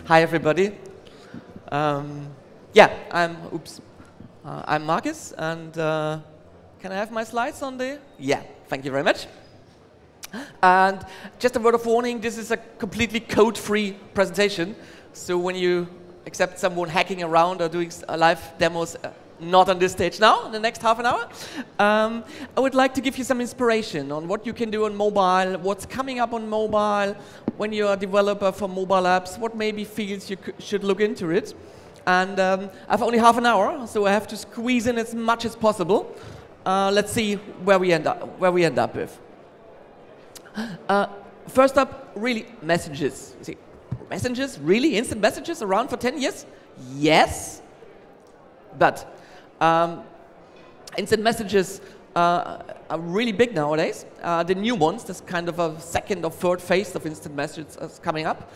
Hi, everybody. I'm Markus, and can I have my slides on there? Yeah, thank you very much. And just a word of warning, this is a completely code-free presentation, so when you accept someone hacking around or doing live demos, not on this stage now, in the next half an hour. I would like to give you some inspiration on what you can do on mobile, what's coming up on mobile, when you're a developer for mobile apps, what maybe fields you should look into it. And I have only half an hour, so I have to squeeze in as much as possible. Let's see where we end up with. First up, really, messages. You see, messages, really? Instant messages around for 10 years? Yes, but instant messages are really big nowadays. The new ones, this kind of a second or third phase of instant messages is coming up,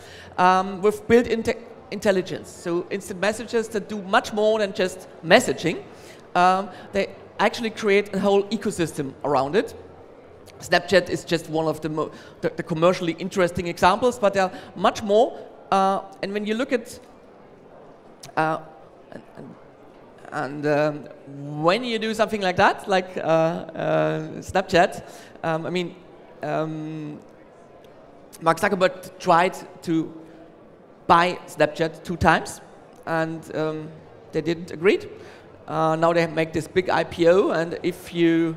with built-in intelligence. So instant messages that do much more than just messaging. They actually create a whole ecosystem around it. Snapchat is just one of the commercially interesting examples, but there are much more. And when you look at when you do something like that, like Snapchat, Mark Zuckerberg tried to buy Snapchat 2 times, and they didn't agree. Now they make this big IPO, and if you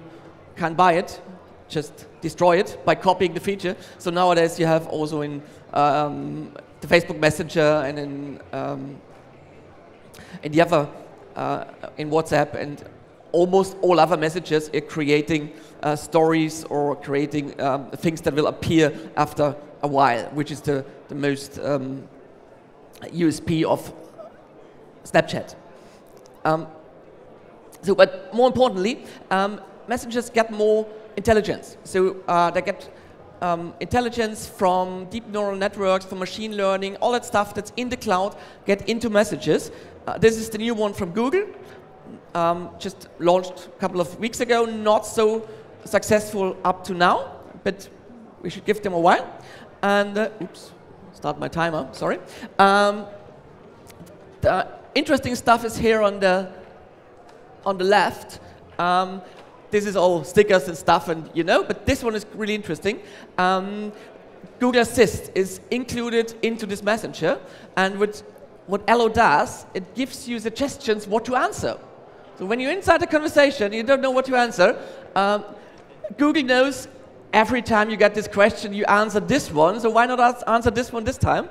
can't buy it, just destroy it by copying the feature. So nowadays you have also in the Facebook Messenger and in the other in WhatsApp and almost all other messages are creating stories or creating things that will appear after a while, which is the most USP of Snapchat. But more importantly, messages get more intelligence. So they get intelligence from deep neural networks, from machine learning, all that stuff that's in the cloud get into messages. This is the new one from Google, just launched a couple of weeks ago, not so successful up to now, but we should give them a while. And, oops, start my timer, sorry. The interesting stuff is here on the left. This is all stickers and stuff, and but this one is really interesting. Google Assist is included into this messenger, and what Allo does, it gives you suggestions what to answer. So when you're inside a conversation, you don't know what to answer, Google knows every time you get this question, you answer this one, so why not answer this one this time?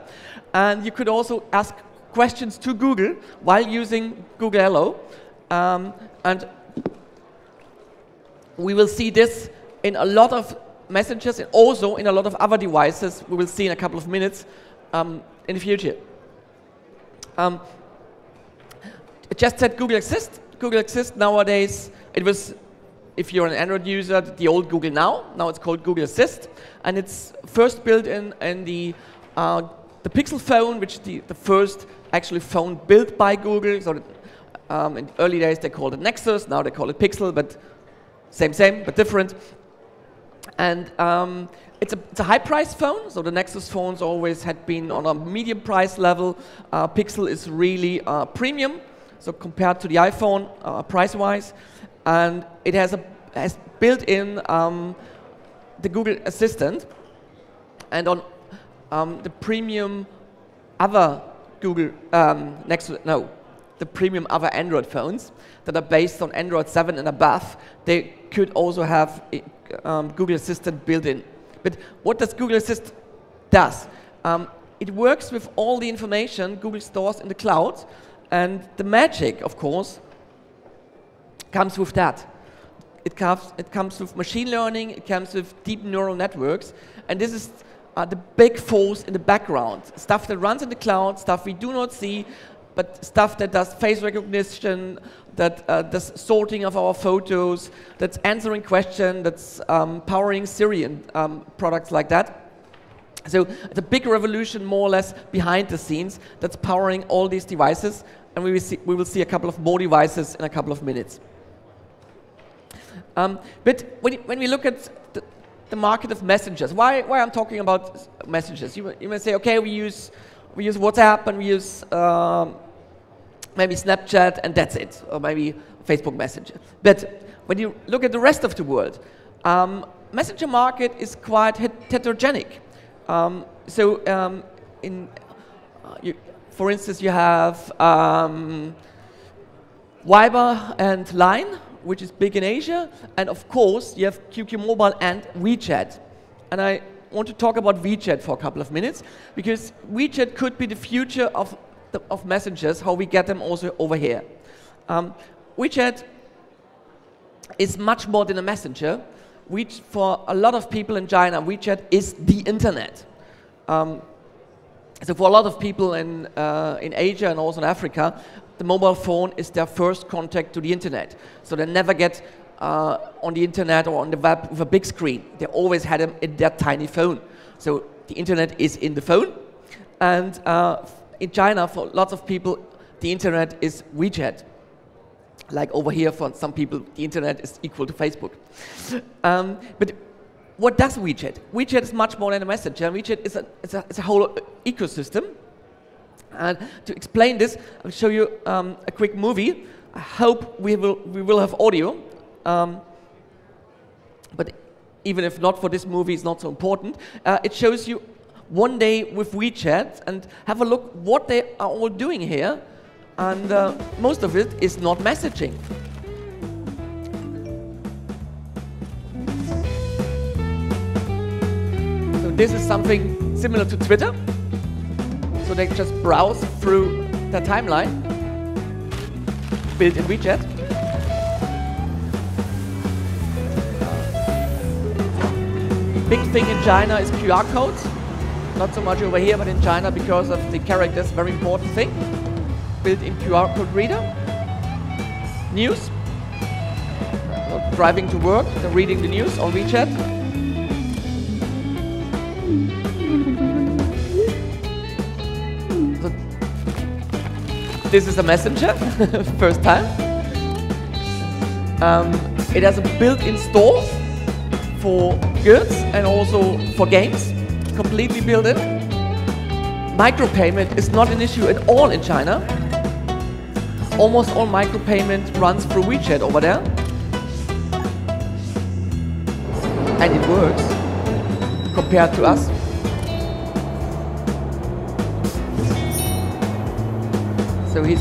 And you could also ask questions to Google while using Google Allo. And we will see this in a lot of messages and also in a lot of other devices we will see in a couple of minutes in the future. It just said Google Assist. Google Assist nowadays, it was, if you're an Android user, the old Google Now it's called Google Assist. And it's first built in the Pixel phone, which is the first actually phone built by Google. So in the early days they called it Nexus, now they call it Pixel, but same, but different. And it's a high-priced phone, so the Nexus phones always had been on a medium price level. Pixel is really premium, so compared to the iPhone price-wise. And it has built in the Google Assistant, and on the premium other Google the premium other Android phones that are based on Android 7 and above, they could also have Google Assistant built in. But what does Google Assist does? It works with all the information Google stores in the cloud, and the magic, of course, comes with that. It comes with machine learning, it comes with deep neural networks, and this is the big force in the background. Stuff that runs in the cloud, stuff we do not see, but stuff that does face recognition, that does sorting of our photos, that's answering questions, that's powering Siri and products like that. So it's a big revolution, more or less, behind the scenes that's powering all these devices, and we will see a couple of more devices in a couple of minutes. But when we look at the market of messengers, why I'm talking about messages, you may say, okay, we use We use WhatsApp and we use maybe Snapchat, and that's it, or maybe Facebook Messenger. But when you look at the rest of the world, messenger market is quite heterogenic. For instance, you have Viber and Line, which is big in Asia, and of course you have QQ Mobile and WeChat. And I want to talk about WeChat for a couple of minutes, because WeChat could be the future of messengers, how we get them also over here. WeChat is much more than a messenger. For a lot of people in China, WeChat is the internet. So for a lot of people in Asia and also in Africa, the mobile phone is their first contact to the internet. So they never get on the internet or on the web with a big screen. They always had them in their tiny phone. So the internet is in the phone. And in China, for lots of people, the internet is WeChat. Like over here, for some people, the internet is equal to Facebook. But what does WeChat? WeChat is much more than a messenger. WeChat is a whole ecosystem. And to explain this, I'll show you a quick movie. I hope we will have audio. But even if not for this movie, it's not so important. It shows you one day with WeChat, and have a look what they are all doing here. And most of it is not messaging. So this is something similar to Twitter. So they just browse through their timeline, built in WeChat. Big thing in China is QR codes. Not so much over here, but in China, because of the characters, very important thing. Built-in QR code reader. News. Driving to work, they're reading the news on WeChat. So this is a messenger, first time. It has a built-in store for goods and also for games, completely built in. Micropayment is not an issue at all in China. Almost all micropayment runs through WeChat over there. And it works compared to us. So I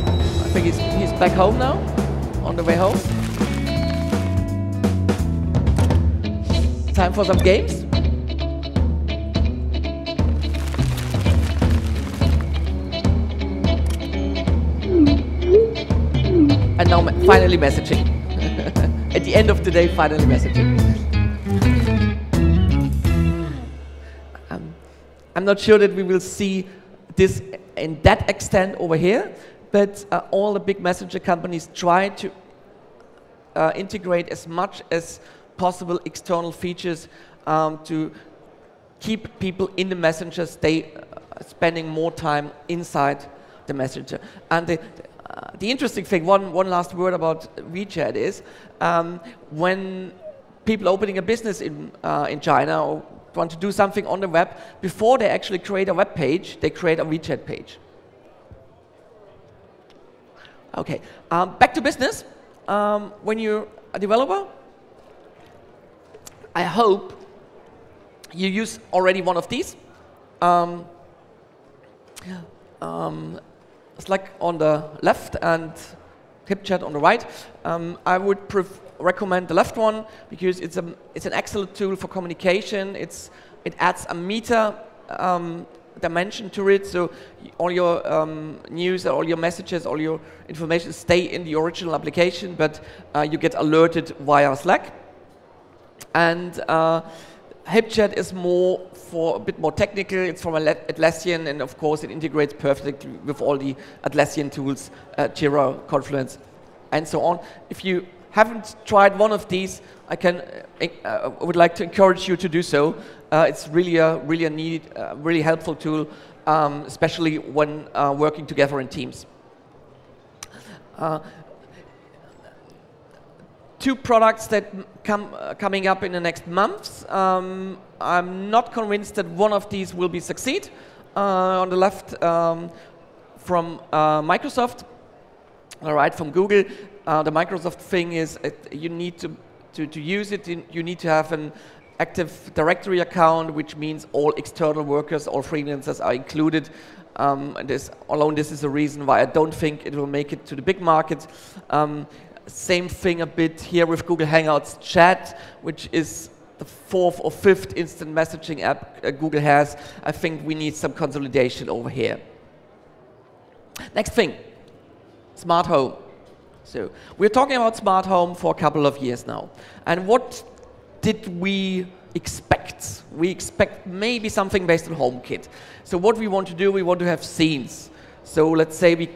think he's back home now, on the way home. Time for some games. And now finally messaging. At the end of the day, finally messaging. I'm not sure that we will see this in that extent over here, but all the big messenger companies try to integrate as much as possible external features to keep people in the messenger, spending more time inside the messenger. And the interesting thing, one last word about WeChat is, when people opening a business in China or want to do something on the web, before they actually create a web page, they create a WeChat page. Okay, back to business. When you're a developer, I hope you use already one of these. Slack on the left and HipChat on the right. I would recommend the left one because it's an excellent tool for communication. It adds a meta dimension to it, so all your news, all your messages, all your information stay in the original application, but you get alerted via Slack. And HipChat is a bit more technical. It's from Atlassian, and of course it integrates perfectly with all the Atlassian tools, Jira, Confluence, and so on. If you haven't tried one of these, I would like to encourage you to do so. It's really a neat, really helpful tool, especially when working together in teams. Two products that coming up in the next months. I'm not convinced that one of these will be succeed. on the left from Microsoft, all right, from Google. The Microsoft thing is you need to use it, you need to have an Active Directory account, which means all external workers, all freelancers are included. And this is a reason why I don't think it will make it to the big market. Same thing a bit here with Google Hangouts Chat, which is the 4th or 5th instant messaging app Google has. I think we need some consolidation over here. Next thing, smart home. So we're talking about smart home for a couple of years now. And what did we expect? We expect maybe something based on HomeKit. So what we want to do, we want to have scenes. So let's say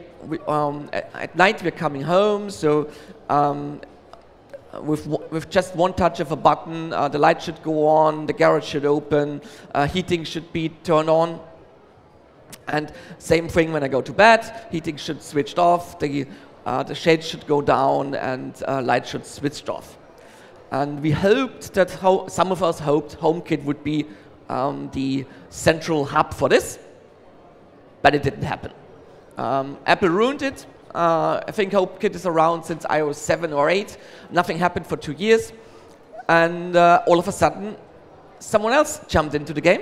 at night we're coming home, so with just one touch of a button, the light should go on, the garage should open, heating should be turned on. And same thing when I go to bed, heating should switch off, the shade should go down, and light should switch off. And we hoped that, some of us hoped HomeKit would be the central hub for this, but it didn't happen. Apple ruined it. I think HomeKit is around since iOS 7 or 8. Nothing happened for 2 years. And all of a sudden, someone else jumped into the game.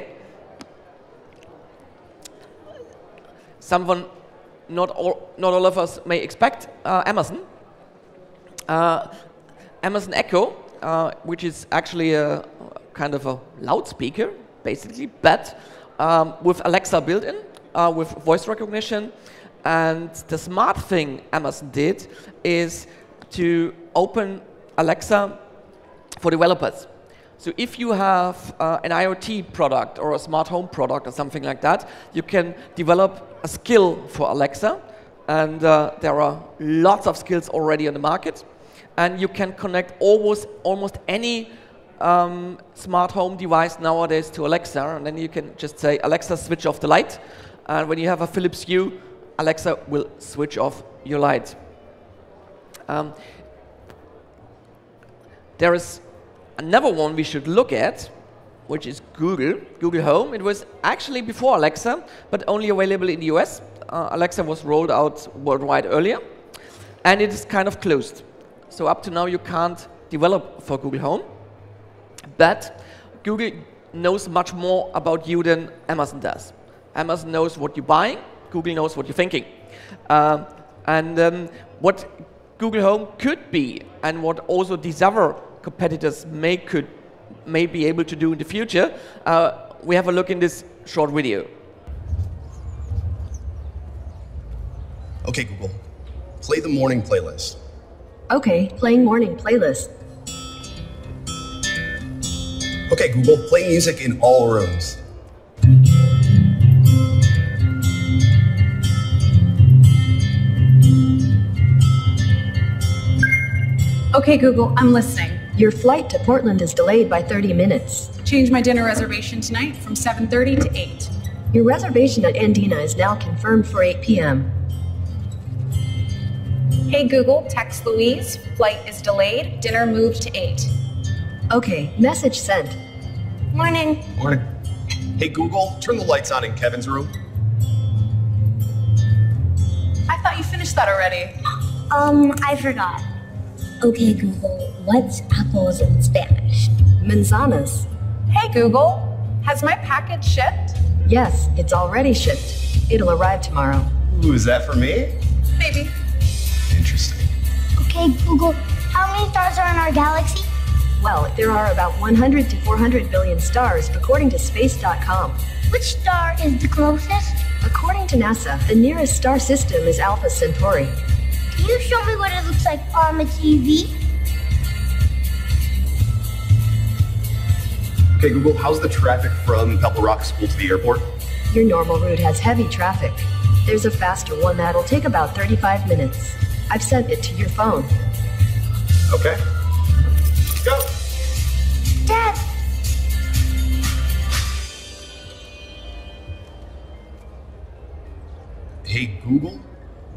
Someone not all of us may expect, Amazon. Amazon Echo, which is actually a kind of a loudspeaker, basically, but with Alexa built-in, with voice recognition. And the smart thing Amazon did is to open Alexa for developers. So if you have an IoT product or a smart home product or something like that, you can develop a skill for Alexa. And there are lots of skills already on the market. And you can connect almost any smart home device nowadays to Alexa. And then you can just say, Alexa, switch off the light. And when you have a Philips Hue, Alexa will switch off your light. There is another one we should look at, which is Google Home. It was actually before Alexa, but only available in the US. Alexa was rolled out worldwide earlier, and it is kind of closed. So up to now, you can't develop for Google Home, but Google knows much more about you than Amazon does. Amazon knows what you're buying, Google knows what you're thinking. What Google Home could be, and what also these other competitors may be able to do in the future, we have a look in this short video. Okay, Google, play the morning playlist. Okay, playing morning playlist. Okay, Google, play music in all rooms. Okay, Google, I'm listening. Your flight to Portland is delayed by 30 minutes. Change my dinner reservation tonight from 7:30 to 8. Your reservation at Andina is now confirmed for 8 p.m. Hey Google, text Louise, flight is delayed, dinner moved to 8. Okay, message sent. Morning. Morning. Hey Google, turn the lights on in Kevin's room. I thought you finished that already. I forgot. Okay, Google, what's apples in Spanish? Manzanas. Hey Google, has my package shipped? Yes, it's already shipped. It'll arrive tomorrow. Ooh, is that for me? Maybe. Interesting. Okay, Google, how many stars are in our galaxy? Well, there are about 100 to 400 billion stars, according to space.com. Which star is the closest? According to NASA, the nearest star system is Alpha Centauri. Can you show me what it looks like on the TV? Okay, Google, how's the traffic from Pebble Rock School to the airport? Your normal route has heavy traffic. There's a faster one that'll take about 35 minutes. I've sent it to your phone. Okay. Go! Dad! Hey, Google,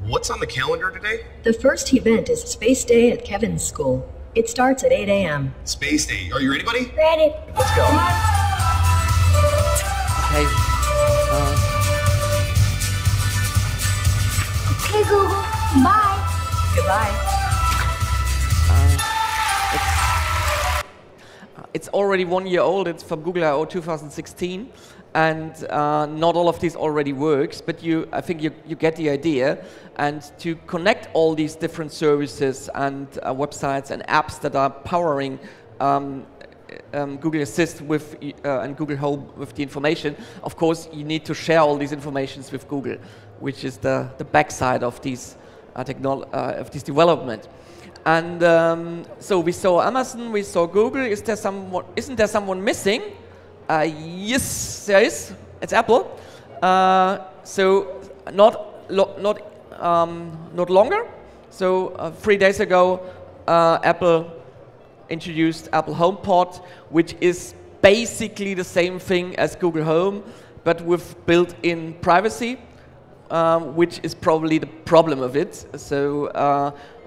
what's on the calendar today? The first event is Space Day at Kevin's school. It starts at 8 a.m. Space Day. Are you ready, buddy? Ready. Let's go. Okay. Okay, Google. Bye. Goodbye. It's already 1 year old. It's from Google I/O 2016, and not all of this already works. But I think you get the idea. And to connect all these different services and websites and apps that are powering Google Assist with and Google Home with the information, of course, you need to share all these informations with Google, which is the backside of these of this development. And so we saw Amazon, we saw Google. Isn't there someone missing? Yes, there is. It's Apple. So not longer. So 3 days ago, Apple introduced Apple HomePod, which is basically the same thing as Google Home, but with built-in privacy, which is probably the problem of it. So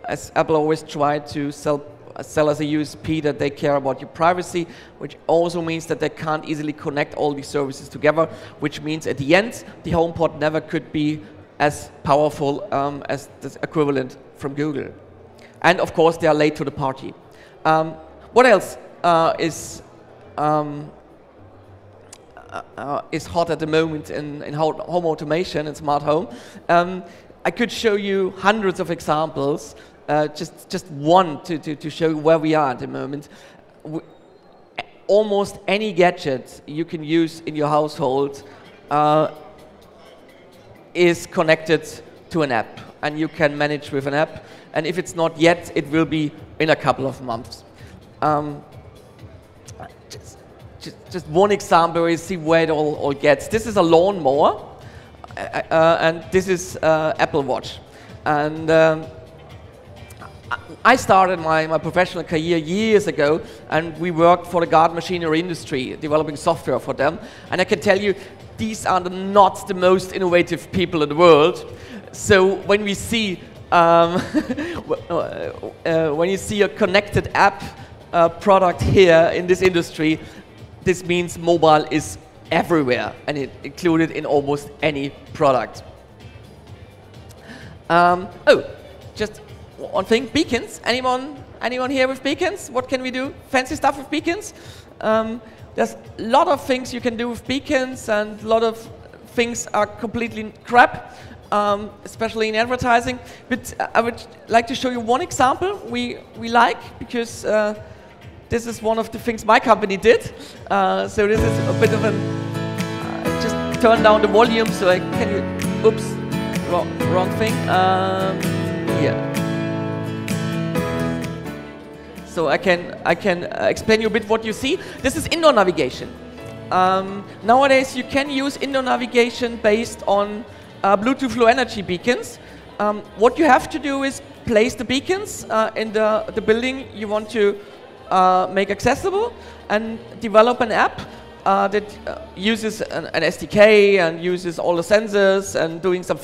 as Apple always tried to sell as a USP that they care about your privacy, which also means that they can't easily connect all these services together, which means at the end, the HomePod never could be as powerful as the equivalent from Google. And of course, they are late to the party. What else is hot at the moment in home automation and smart home? I could show you hundreds of examples. Just one to show you where we are at the moment. Almost any gadget you can use in your household is connected to an app, and you can manage with an app. And if it's not yet, it will be in a couple of months. Just one example where you see where it all gets. This is a lawnmower, and this is Apple Watch. And I started my professional career years ago, and we worked for the garden machinery industry, developing software for them. And I can tell you, these are not the most innovative people in the world. So when we see when you see a connected app product here in this industry, this means mobile is everywhere, and it included in almost any product. Just one thing, beacons. Anyone here with beacons? What can we do? Fancy stuff with beacons? There's a lot of things you can do with beacons, and a lot of things are completely crap, especially in advertising. But I would like to show you one example we like, because this is one of the things my company did. So this is a bit of an, just turn down the volume so I can, oops, wrong thing. Yeah. So I can explain you a bit what you see. This is indoor navigation. Nowadays you can use indoor navigation based on Bluetooth Low Energy beacons. What you have to do is place the beacons in the building you want to make accessible, and develop an app that uses an SDK and uses all the sensors and doing some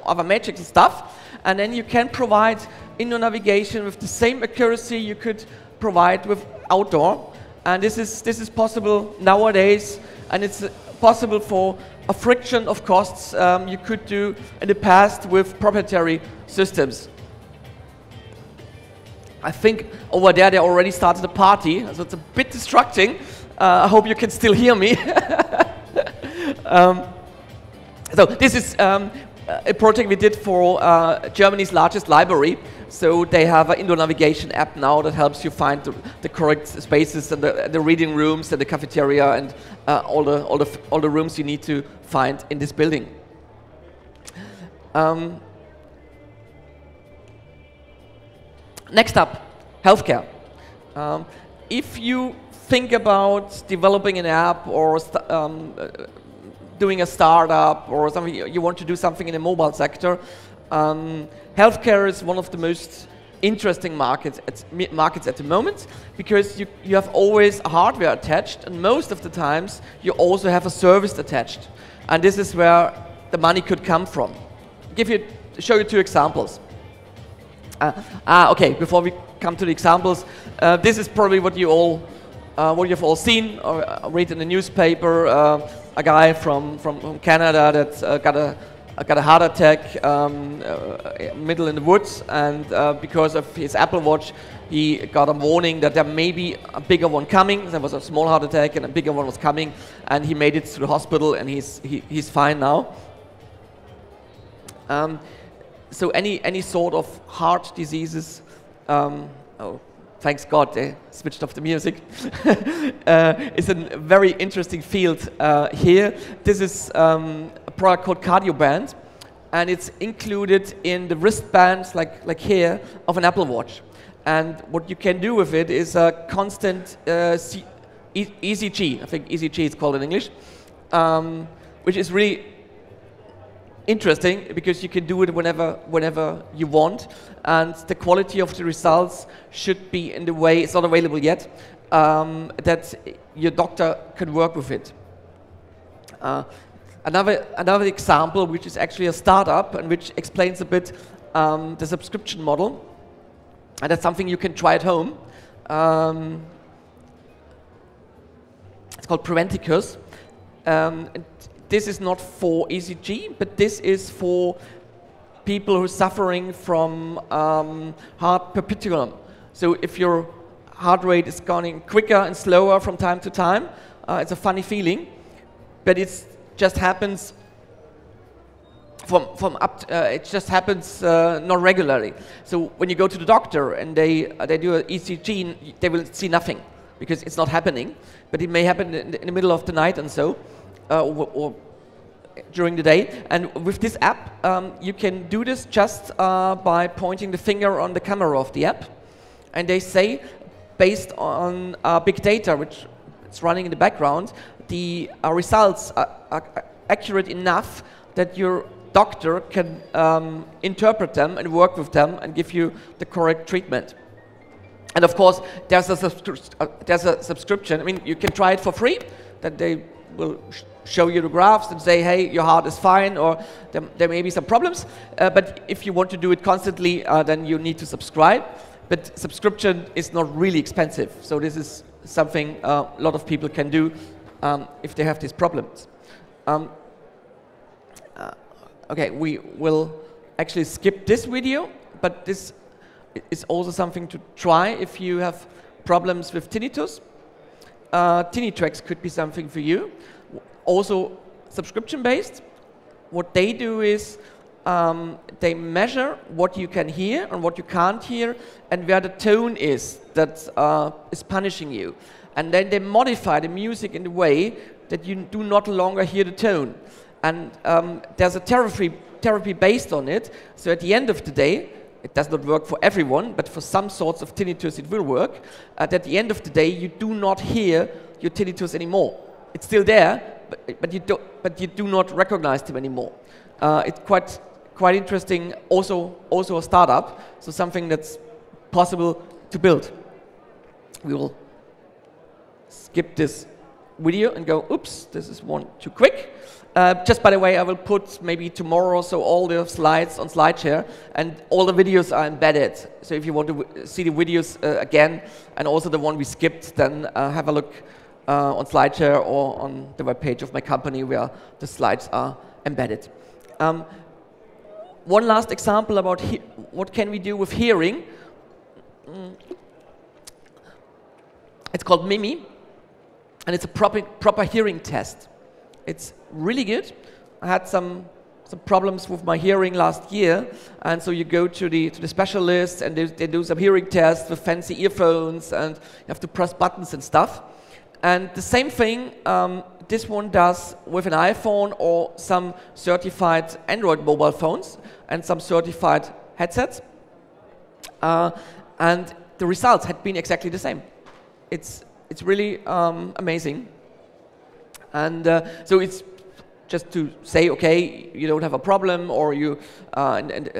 other magical stuff. And then you can provide indoor navigation with the same accuracy you could provide with outdoor. And this is possible nowadays, and it's possible for a fraction of costs you could do in the past with proprietary systems. I think over there they already started a party, so it's a bit distracting. I hope you can still hear me. So this is a project we did for Germany's largest library. So they have an indoor navigation app now that helps you find the correct spaces and the reading rooms and the cafeteria and all the rooms you need to find in this building. Next up, healthcare. If you think about developing an app or doing a startup or something, you want to do something in the mobile sector, healthcare is one of the most interesting markets at the moment, because you have always a hardware attached, and most of the times you also have a service attached. And this is where the money could come from. Show you two examples. Okay, before we come to the examples, this is probably what you've all seen or read in the newspaper. A guy from Canada that got got a heart attack middle in the woods, and because of his Apple Watch, he got a warning that there may be a bigger one coming. There was a small heart attack and a bigger one was coming, and he made it to the hospital, and he's fine now. So any sort of heart diseases, oh, thanks God they switched off the music. It's a very interesting field here. This is a product called CardioBand, and it's included in the wristbands, like here, of an Apple Watch. And what you can do with it is a constant ECG. I think ECG is called in English, which is really interesting because you can do it whenever you want, and the quality of the results should be in the way, it's not available yet, that your doctor can work with it. Another example, which is actually a startup and which explains a bit the subscription model, and that's something you can try at home. It's called Preventicus. This is not for ECG, but this is for people who are suffering from heart palpitation. So if your heart rate is going quicker and slower from time to time, it's a funny feeling, but it just happens it just happens not regularly. So when you go to the doctor and they do an ECG, they will see nothing because it's not happening, but it may happen in the middle of the night and so. Or during the day. And with this app, you can do this just by pointing the finger on the camera of the app. And they say, based on big data, which is running in the background, the results are accurate enough that your doctor can interpret them and work with them and give you the correct treatment. And of course, there's a subscription. I mean, you can try it for free, that they will show you the graphs and say, hey, your heart is fine, or there may be some problems. But if you want to do it constantly, then you need to subscribe. But subscription is not really expensive. So this is something a lot of people can do if they have these problems. Okay, we will actually skip this video, but this is also something to try if you have problems with tinnitus. TiniTracks could be something for you. Also subscription-based. What they do is they measure what you can hear and what you can't hear and where the tone is that is punishing you. And then they modify the music in the way that you do not longer hear the tone. And there's a therapy based on it. So at the end of the day, it does not work for everyone, but for some sorts of tinnitus it will work. At the end of the day, you do not hear your tinnitus anymore. It's still there, but you do not recognize them anymore. It's quite interesting. Also a startup, so something that's possible to build. We will skip this video and go, oops, this is one too quick. Just by the way, I will put maybe tomorrow so all the slides on SlideShare, and all the videos are embedded. So if you want to see the videos again, and also the one we skipped, then have a look on SlideShare or on the webpage of my company where the slides are embedded. One last example about what can we do with hearing. It's called Mimi, and it's a proper hearing test. It's really good. I had some problems with my hearing last year, and so you go to the specialist, and they do some hearing tests with fancy earphones, and you have to press buttons and stuff. And the same thing this one does with an iPhone or some certified Android mobile phones and some certified headsets. And the results had been exactly the same. It's really amazing. And so it's just to say, okay, you don't have a problem, or you in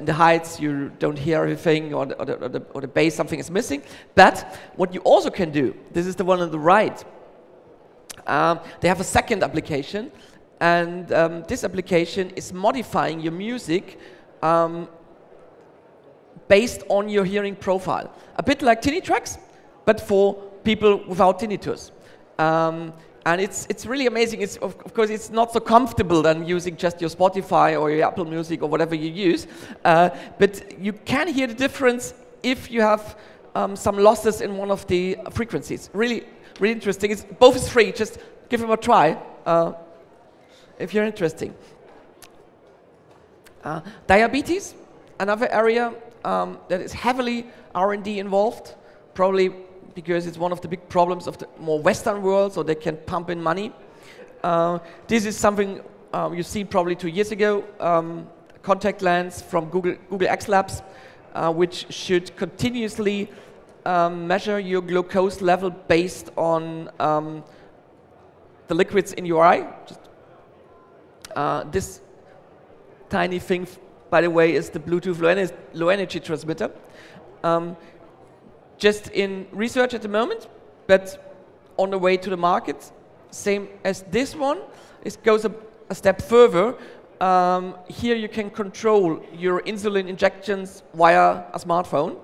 the heights you don't hear everything, or the bass, something is missing. But what you also can do, this is the one on the right. They have a second application, and this application is modifying your music based on your hearing profile. A bit like TiniTracks, but for people without tinnitus. And it's really amazing. It's of course it's not so comfortable than using just your Spotify or your Apple Music or whatever you use, but you can hear the difference if you have some losses in one of the frequencies. Really, really interesting. Both is free. Just give them a try if you're interested. Diabetes, another area that is heavily R&D involved, probably because it's one of the big problems of the more Western world, so they can pump in money. This is something you've seen probably 2 years ago, contact lens from Google X Labs, which should continuously measure your glucose level based on the liquids in your eye. Just, this tiny thing, by the way, is the Bluetooth low energy transmitter. Just in research at the moment, but on the way to the market. Same as this one. It goes a step further. Here you can control your insulin injections via a smartphone.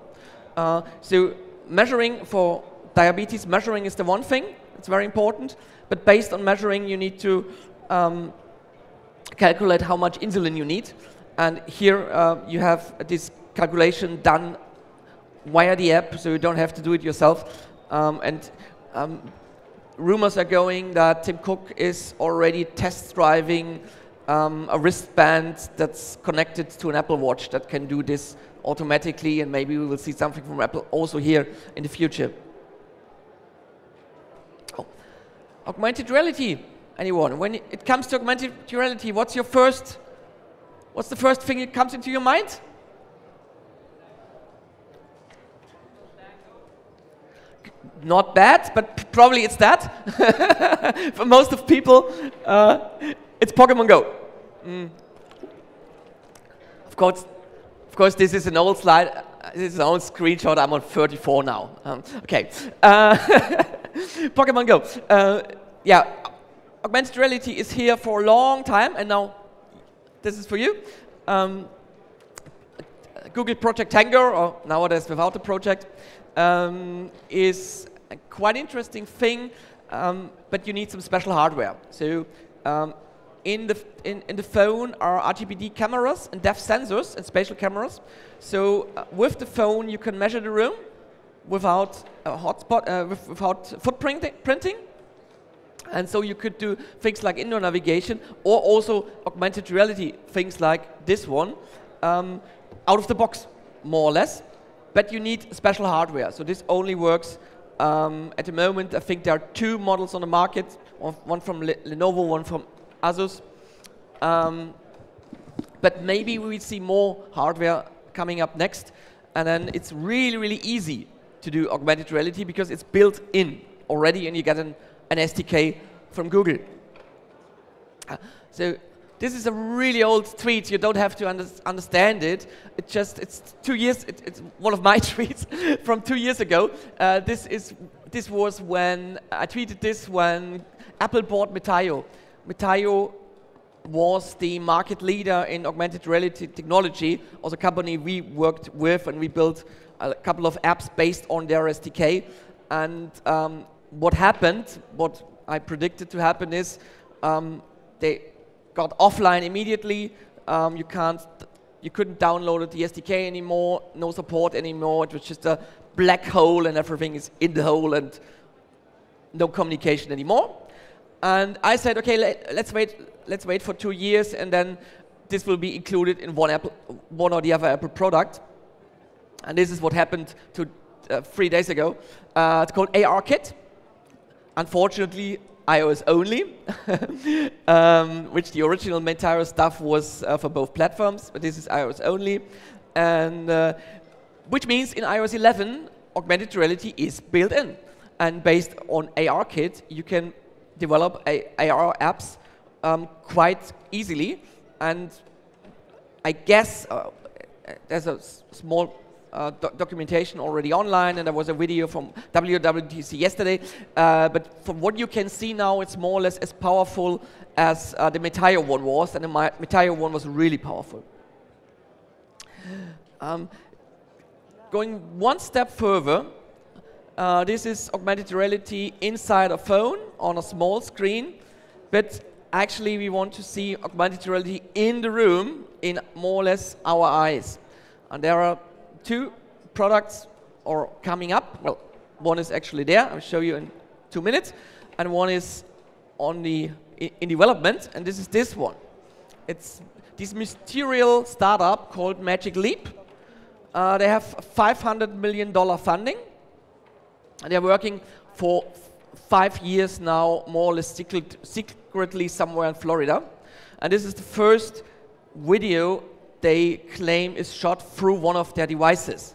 So measuring for diabetes, measuring is the one thing. It's very important. But based on measuring, you need to calculate how much insulin you need. And here you have this calculation done via the app, so you don't have to do it yourself. Rumors are going that Tim Cook is already test driving a wristband that's connected to an Apple Watch that can do this automatically, and maybe we will see something from Apple also here in the future. Oh. Augmented reality, anyone? When it comes to augmented reality, what's the first thing that comes into your mind? Not bad, but probably it's that. For most of people, it's Pokemon Go. Of course, this is an old slide. This is an old screenshot. I'm on 34 now. Okay. Pokemon Go. Yeah, augmented reality is here for a long time, and now this is for you. Google Project Tango, or nowadays without the project, is a quite interesting thing, but you need some special hardware. So in the phone are RGBD cameras and depth sensors and spatial cameras. So with the phone you can measure the room without a hotspot, without footprinting. And so you could do things like indoor navigation, or also augmented reality, things like this one, out of the box, more or less. But you need special hardware. So this only works at the moment. I think there are 2 models on the market, one from Lenovo, one from Asus. But maybe we will see more hardware coming up next. And then it's really, really easy to do augmented reality because it's built in already, and you get an SDK from Google. So this is a really old tweet. You don't have to understand it. It's 2 years. It's one of my tweets from 2 years ago. This was when I tweeted this when Apple bought Metaio. Metaio was the market leader in augmented reality technology. Also, a company we worked with, and we built a couple of apps based on their SDK. And what happened, what I predicted to happen, is they got offline immediately. You couldn't download the SDK anymore. No support anymore. It was just a black hole, and everything is in the hole, and no communication anymore. And I said, okay, let's wait for 2 years, and then this will be included in one or the other Apple product. And this is what happened 3 days ago. It's called ARKit. Unfortunately, iOS only, which the original Metaio stuff was for both platforms, but this is iOS only. And which means in iOS 11, augmented reality is built in. And based on ARKit, you can develop AR apps quite easily. And I guess there's a small documentation already online, and there was a video from WWDC yesterday. But from what you can see now, it's more or less as powerful as the Metaio one was, and the Metaio one was really powerful. Going one step further, This is augmented reality inside a phone on a small screen, but actually we want to see augmented reality in the room in more or less our eyes. And there are 2 products coming up. Well, one is actually there, I'll show you in 2 minutes, and one is in development, and this is this one. It's this mysterious startup called Magic Leap. They have $500 million funding, and they're working for 5 years now, more or less secretly somewhere in Florida. And this is the first video they claim is shot through one of their devices.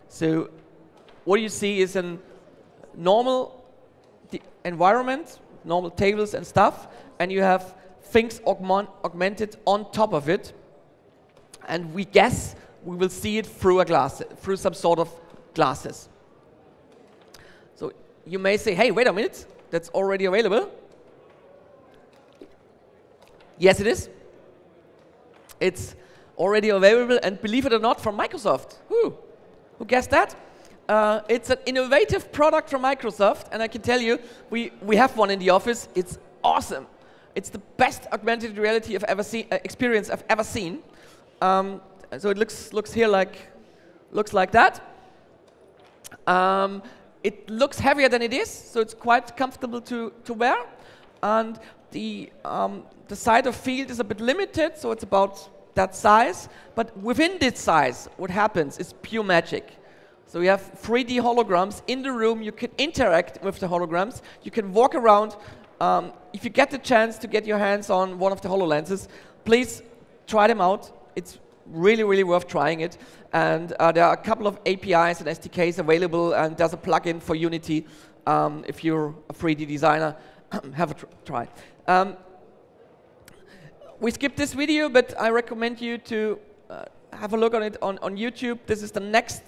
So what you see is a normal environment, normal tables and stuff, and you have things augmented on top of it. And we guess we will see it through through some sort of glasses. So you may say, hey, wait a minute, that's already available. Yes, it is. It's already available, and believe it or not, from Microsoft. Who guessed that? It's an innovative product from Microsoft, and I can tell you, we have one in the office. It's awesome. It's the best augmented reality experience I've ever seen. So it looks here like that. It looks heavier than it is, so it's quite comfortable to wear. And the side of field is a bit limited, so it's about that size. But within this size, what happens is pure magic. So you have 3D holograms in the room. You can interact with the holograms. You can walk around. If you get the chance to get your hands on one of the HoloLenses, please try them out. It's really, really worth trying it. And there are a couple of APIs and SDKs available, and there's a plugin for Unity. If you're a 3D designer, have a try. We skipped this video, but I recommend you to have a look on it on YouTube. This is the next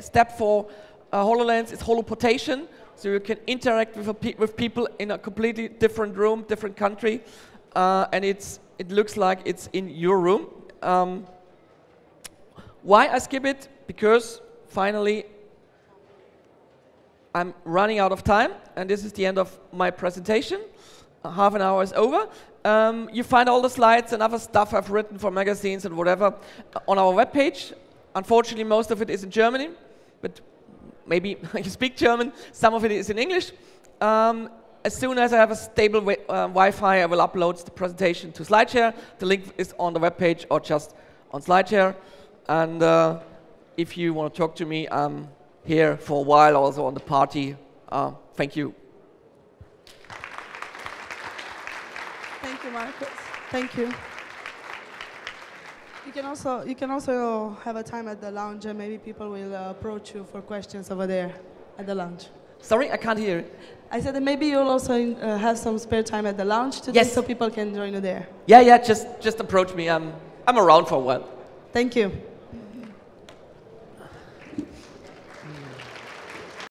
step for HoloLens. It's holoportation, so you can interact with people in a completely different room, different country, and it looks like it's in your room. Why I skip it? Because finally I'm running out of time, and this is the end of my presentation. Half an hour is over. You find all the slides and other stuff I've written for magazines and whatever on our webpage. Unfortunately, most of it is in German, but maybe you speak German. Some of it is in English. As soon as I have a stable Wi-Fi, I will upload the presentation to SlideShare. The link is on the webpage or just on SlideShare. And if you want to talk to me, I'm here for a while, also on the party. Thank you. Thank you, Markus. Thank you. You can also have a time at the lounge, and maybe people will approach you for questions over there at the lounge. Sorry, I can't hear. I said that maybe you'll also have some spare time at the lounge today, yes, so people can join you there. Yeah, just approach me. I'm around for a while. Thank you.